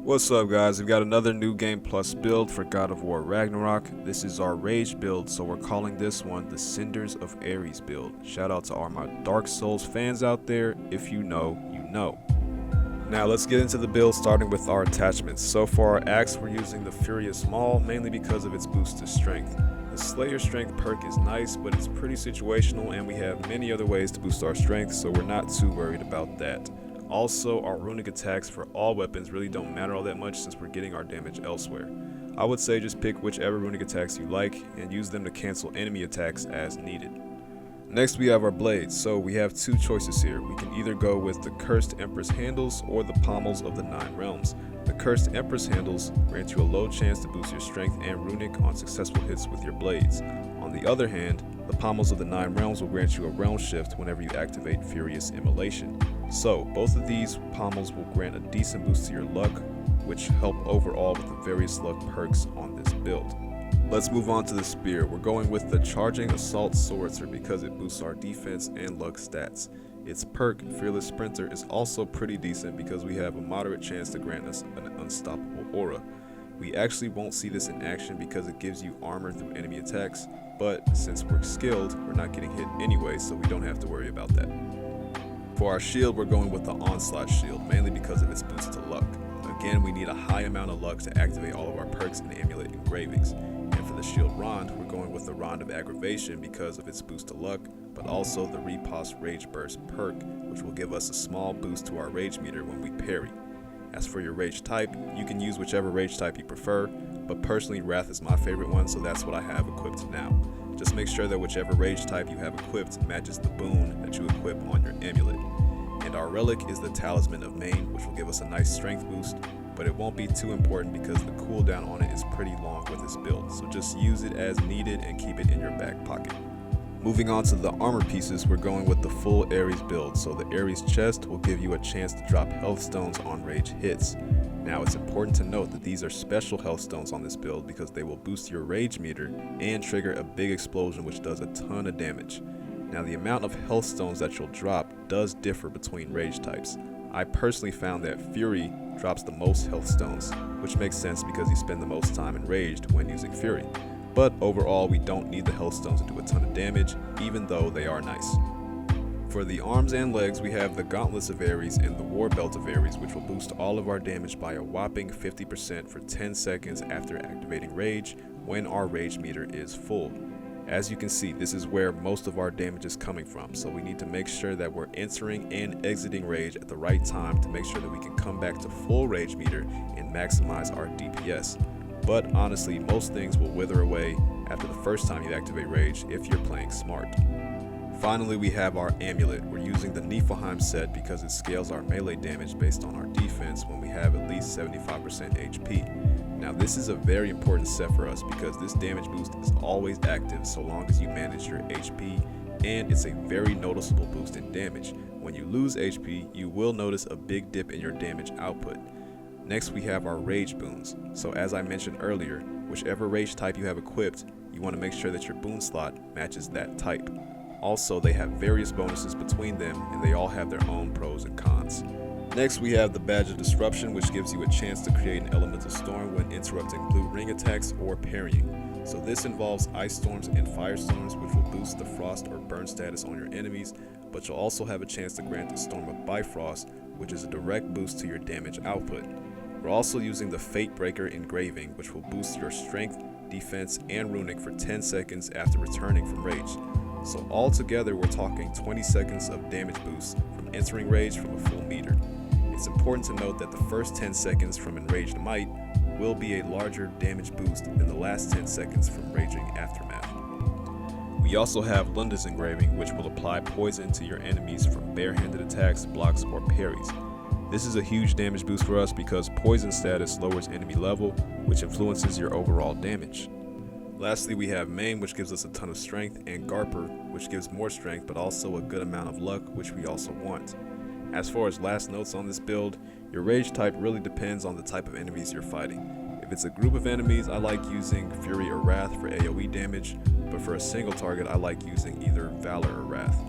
What's up guys, we've got another new game plus build for God of War Ragnarok. This is our rage build, so we're calling this one the Cinders of Ares Build. Shout out to all my Dark Souls fans out there. If you know, you know. Now let's get into the build, starting with our attachments. So for our axe, we're using the Furious Maul, mainly because of its boost to strength. The Slayer strength perk is nice, but it's pretty situational and we have many other ways to boost our strength, so we're not too worried about that. Also, our runic attacks for all weapons really don't matter all that much since we're getting our damage elsewhere. I would say just pick whichever runic attacks you like and use them to cancel enemy attacks as needed. Next we have our blades, so we have two choices here. We can either go with the Cursed Empress handles or the pommels of the 9 realms. The Cursed Empress handles grant you a low chance to boost your strength and runic on successful hits with your blades. On the other hand, the pommels of the 9 realms will grant you a realm shift whenever you activate Furious Immolation. So, both of these pommels will grant a decent boost to your luck, which help overall with the various luck perks on this build. Let's move on to the spear. We're going with the Charging Assault Swordster because it boosts our defense and luck stats. Its perk, Fearless Sprinter, is also pretty decent because we have a moderate chance to grant us an unstoppable aura. We actually won't see this in action because it gives you armor through enemy attacks, but since we're skilled, we're not getting hit anyway, so we don't have to worry about that. For our shield, we're going with the Onslaught Shield, mainly because of its boost to luck. Again, we need a high amount of luck to activate all of our perks and amulet engravings. And for the Shield Rond, we're going with the Rond of Aggravation because of its boost to luck, but also the Riposte Rage Burst perk, which will give us a small boost to our rage meter when we parry. As for your rage type, you can use whichever rage type you prefer, but personally Wrath is my favorite one, so that's what I have equipped now. Just make sure that whichever rage type you have equipped matches the boon that you equip on your amulet. And our relic is the Talisman of Main, which will give us a nice strength boost, but it won't be too important because the cooldown on it is pretty long with this build, so just use it as needed and keep it in your back pocket. Moving on to the armor pieces, we're going with the full Ares build, so the Ares chest will give you a chance to drop health stones on rage hits. Now it's important to note that these are special health stones on this build because they will boost your rage meter and trigger a big explosion which does a ton of damage. Now the amount of health stones that you'll drop does differ between rage types. I personally found that Fury drops the most health stones, which makes sense because you spend the most time enraged when using Fury. But overall, we don't need the health stones to do a ton of damage, even though they are nice. For the arms and legs, we have the Gauntlets of Ares and the War Belt of Ares, which will boost all of our damage by a whopping 50% for 10 seconds after activating Rage when our Rage meter is full. As you can see, this is where most of our damage is coming from, so we need to make sure that we're entering and exiting Rage at the right time to make sure that we can come back to full Rage meter and maximize our DPS. But honestly, most things will wither away after the first time you activate Rage if you're playing smart. Finally, we have our amulet. We're using the Niflheim set because it scales our melee damage based on our defense when we have at least 75% HP. Now this is a very important set for us because this damage boost is always active so long as you manage your HP, and it's a very noticeable boost in damage. When you lose HP, you will notice a big dip in your damage output. Next we have our rage boons. So as I mentioned earlier, whichever rage type you have equipped, you want to make sure that your boon slot matches that type. Also, they have various bonuses between them and they all have their own pros and cons. Next we have the Badge of Disruption, which gives you a chance to create an elemental storm when interrupting blue ring attacks or parrying. So this involves ice storms and firestorms, which will boost the frost or burn status on your enemies, but you'll also have a chance to grant the Storm of Bifrost, which is a direct boost to your damage output. We're also using the Fate Breaker Engraving, which will boost your strength, defense, and runic for 10 seconds after returning from Rage. So altogether we're talking 20 seconds of damage boost from entering Rage from a full meter. It's important to note that the first 10 seconds from Enraged Might will be a larger damage boost than the last 10 seconds from Raging Aftermath. We also have Lunda's Engraving, which will apply poison to your enemies from barehanded attacks, blocks, or parries. This is a huge damage boost for us because poison status lowers enemy level, which influences your overall damage. Lastly, we have Main, which gives us a ton of strength, and Garper, which gives more strength but also a good amount of luck, which we also want. As far as last notes on this build, your rage type really depends on the type of enemies you're fighting. If it's a group of enemies, I like using Fury or Wrath for AoE damage, but for a single target I like using either Valor or Wrath.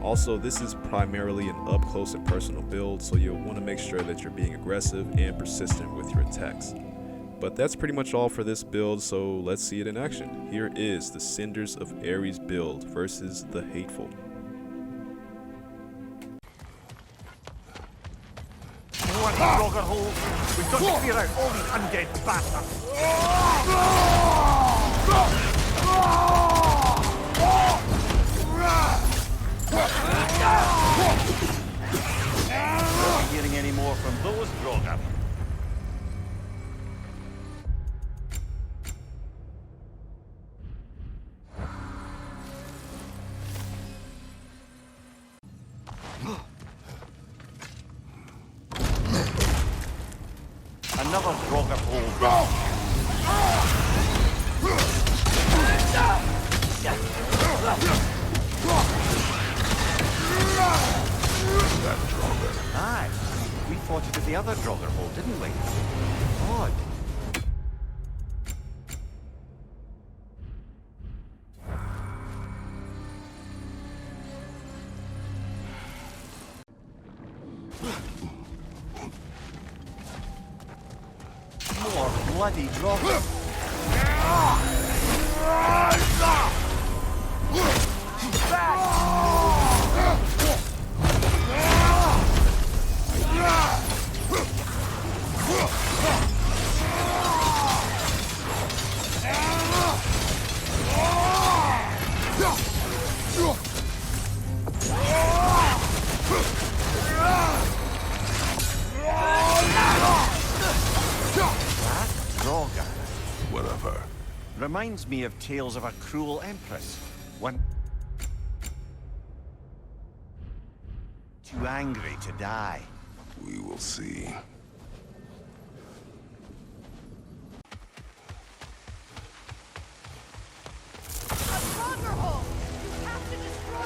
Also, this is primarily an up close and personal build, so you'll want to make sure that you're being aggressive and persistent with your attacks. But that's pretty much all for this build, so let's see it in action. Here is the Cinders of Ares build versus the Hateful. We've got to clear out all these undead bastards. Not hearing any more from those Grogger. Another Grogger hole. That Draugr. Aye, we fought it at the other Draugr hole, didn't we? Odd. More bloody Draugr. Whatever. Reminds me of tales of a cruel empress. One too angry to die. We will see. A Draugr hole! You have to destroy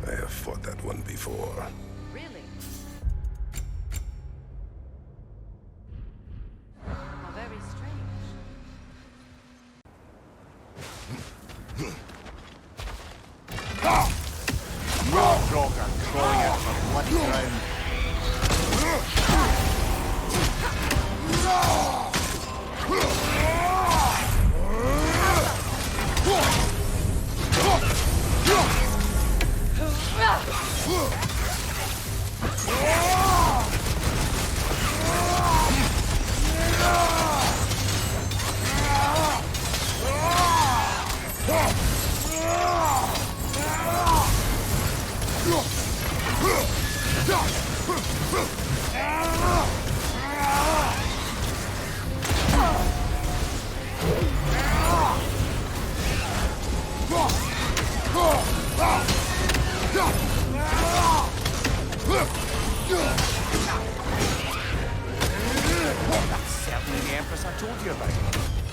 I have fought that one before. Really? How very strange. More Draugr crawling out of the bloody ground. That's certainly the Empress I told you about.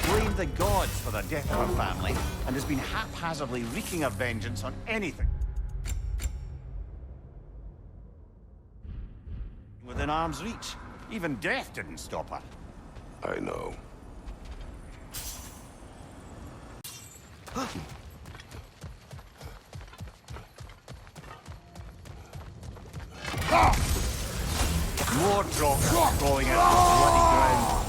Blamed the gods for the death of her family, and has been haphazardly wreaking her vengeance on anything within arm's reach. Even death didn't stop her. I know. More Draugr crawling out of the bloody ground.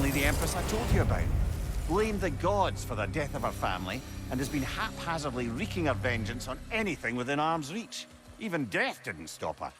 certainly the Empress I told you about. Blamed the gods for the death of her family, and has been haphazardly wreaking her vengeance on anything within arm's reach. Even death didn't stop her.